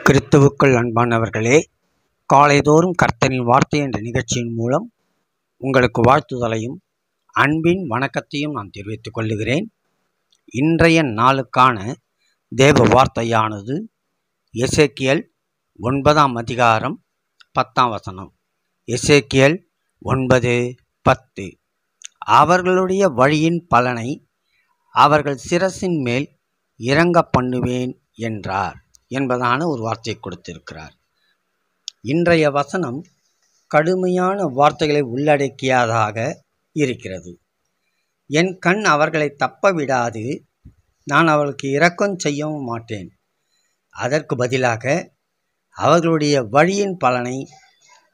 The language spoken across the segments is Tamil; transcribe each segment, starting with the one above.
கிறிஸ்துவுக்குள் அன்பானவர்களே, காலைதோறும் கர்த்தரின் வார்த்தை என்ற நிகழ்ச்சியின் மூலம் உங்களுக்கு வாழ்த்துதலையும் அன்பின் வணக்கத்தையும் நான் தெரிவித்துக் கொள்ளுகிறேன். இன்றைய நாளுக்கான தேவ வார்த்தையானது எசேக்கியேல் 9ஆம் அதிகாரம் 10ஆம் வசனம். எசேக்கியேல் 9:10. அவர்களுடைய வழியின் பலனை அவர்கள் சிரசின் மேல் இறங்க பண்ணுவேன் என்றார் என்பதான ஒரு வார்த்தையை கொடுத்திருக்கிறார். இன்றைய வசனம் கடுமையான வார்த்தைகளை உள்ளடக்கியதாக இருக்கிறது. என் கண் அவர்களை தப்ப விடாது, நான் அவர்களுக்கு இரக்கம் செய்யவும் மாட்டேன். அதற்கு பதிலாக அவர்களுடைய வழியின் பலனை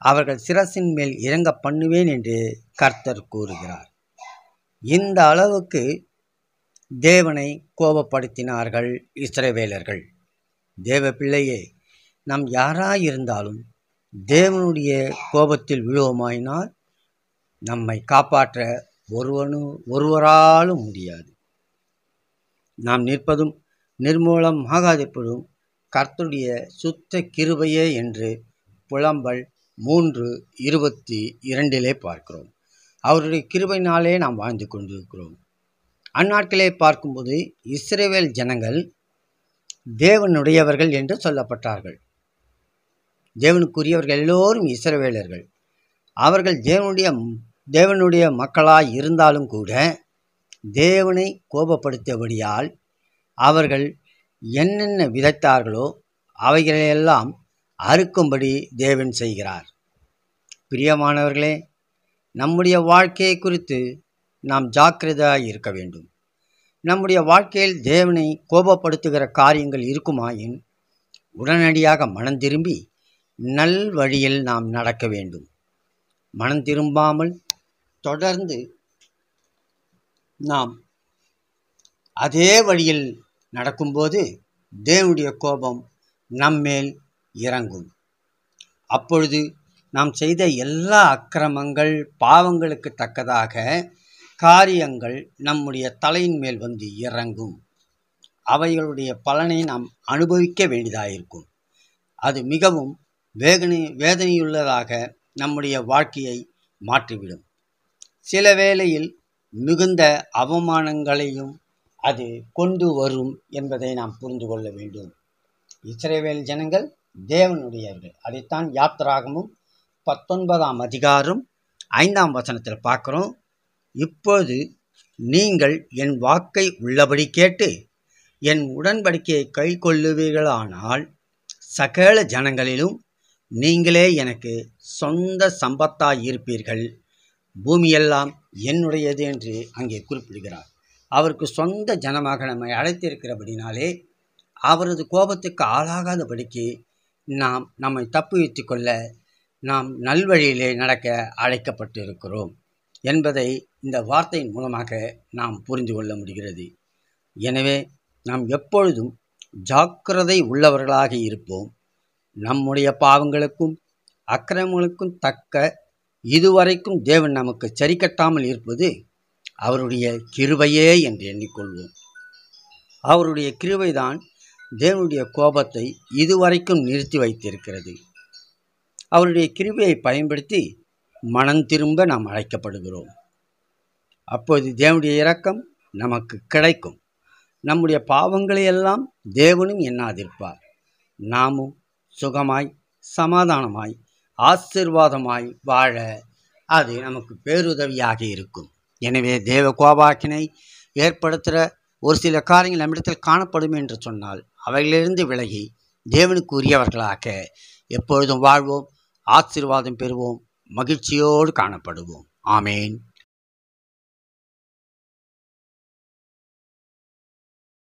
அவர்கள் சிரசின் மேல் இறங்க பண்ணுவேன் என்று கர்த்தர் கூறுகிறார். இந்த அளவுக்கு தேவனை கோபப்படுத்தினார்கள் இஸ்ரவேலர்கள். தேவ பிள்ளையே, நாம் யாராயிருந்தாலும் தேவனுடைய கோபத்தில் விழுவோமாயினால் நம்மை காப்பாற்ற ஒருவராலும் முடியாது. நாம் நிற்பதும் நிர்மூலமாகாதிருப்பதும் கர்த்தருடைய சுத்த கிருபையே என்று புலம்பல் 3:22 பார்க்கிறோம். அவருடைய கிருபையினாலே நாம் வாழ்ந்து கொண்டிருக்கிறோம். அந்நாட்களே பார்க்கும்போது இஸ்ரவேல் ஜனங்கள் தேவனுடையவர்கள் என்று சொல்லப்பட்டார்கள். தேவனுக்குரியவர்கள் எல்லோரும் இஸ்ரவேலர்கள். அவர்கள் தேவனுடைய மக்களாய் இருந்தாலும் கூட தேவனை கோபப்படுத்தியபடியால் அவர்கள் என்னென்ன விதைத்தார்களோ அவைகளையெல்லாம் அறுக்கும்படி தேவன் செய்கிறார். பிரியமானவர்களே, நம்முடைய வாழ்க்கையை குறித்து நாம் ஜாக்கிரதையாக இருக்க வேண்டும். நம்முடைய வாழ்க்கையில் தேவனை கோபப்படுத்துகிற காரியங்கள் இருக்குமாயின் உடனடியாக மனம் திரும்பி நல் வழியில் நாம் நடக்க வேண்டும். மனம் திரும்பாமல் தொடர்ந்து நாம் அதே வழியில் நடக்கும்போது தேவனுடைய கோபம் நம்மேல் இறங்கும். அப்பொழுது நாம் செய்த எல்லா அக்கிரமங்கள் பாவங்களுக்கு தக்கதாக காரியங்கள் நம்முடைய தலையின் மேல் வந்து இறங்கும். அவைகளுடைய பலனை நாம் அனுபவிக்க வேண்டியதாயிருக்கும். அது மிகவும் வேதனையுள்ளதாக நம்முடைய வாழ்க்கையை மாற்றிவிடும். சில வேளையில் மிகுந்த அவமானங்களையும் அது கொண்டு வரும் என்பதை நாம் புரிந்து கொள்ள வேண்டும். இஸ்ரவேல் ஜனங்கள் தேவனுடையவர்கள். அதைத்தான் யாத்திராகமும் 19ஆம் அதிகாரம் 5ஆம் வசனத்தில் பார்க்குறோம். இப்போது நீங்கள் என் வாக்கை உள்ளபடி கேட்டு என் உடன்படிக்கையை கை கொள்ளுவீர்களானால் சகல ஜனங்களிலும் நீங்களே எனக்கு சொந்த சம்பத்தாயிருப்பீர்கள். பூமியெல்லாம் என்னுடையது என்று அங்கே குறிப்பிடுகிறார். அவருக்கு சொந்த ஜனமாக நம்மை அழைத்திருக்கிறபடினாலே அவரது கோபத்துக்கு ஆளாகாதபடிக்கு நம்மை தப்புவித்து கொள்ள நாம் நல்வழியிலே நடக்க அழைக்கப்பட்டு இருக்கிறோம் என்பதை இந்த வார்த்தையின் மூலமாக நாம் புரிந்து கொள்ள முடிகிறது. எனவே நாம் எப்பொழுதும் ஜாக்கிரதை உள்ளவர்களாக இருப்போம். நம்முடைய பாவங்களுக்கும் அக்கிரமங்களுக்கும் தக்க இதுவரைக்கும் தேவன் நமக்கு சரி கட்டாமல் இருப்பது அவருடைய கிருபையே என்று எண்ணிக்கொள்வோம். அவருடைய கிருபைதான் தேவனுடைய கோபத்தை இதுவரைக்கும் நிறுத்தி வைத்திருக்கிறது. அவருடைய கிருபையை பயன்படுத்தி மனம் திரும்ப நாம் அழைக்கப்படுகிறோம். அப்போது தேவனுடைய இரக்கம் நமக்கு கிடைக்கும். நம்முடைய பாவங்களையெல்லாம் தேவனும் எண்ணாதிருப்பார். நாமும் சுகமாய் சமாதானமாய் ஆசீர்வாதமாய் வாழ அது நமக்கு பேருதவியாக இருக்கும். எனவே தேவ கோபாக்கினை ஏற்படுத்துகிற ஒரு சில காரியங்கள் நம்மிடத்தில் காணப்படும் என்று சொன்னால் அவைகளிலிருந்து விலகி தேவனுக்கு உரியவர்களாக எப்பொழுதும் வாழ்வோம், ஆசீர்வாதம் பெறுவோம், மகிழ்ச்சியோடு காணப்படுவோம். ஆமேன்.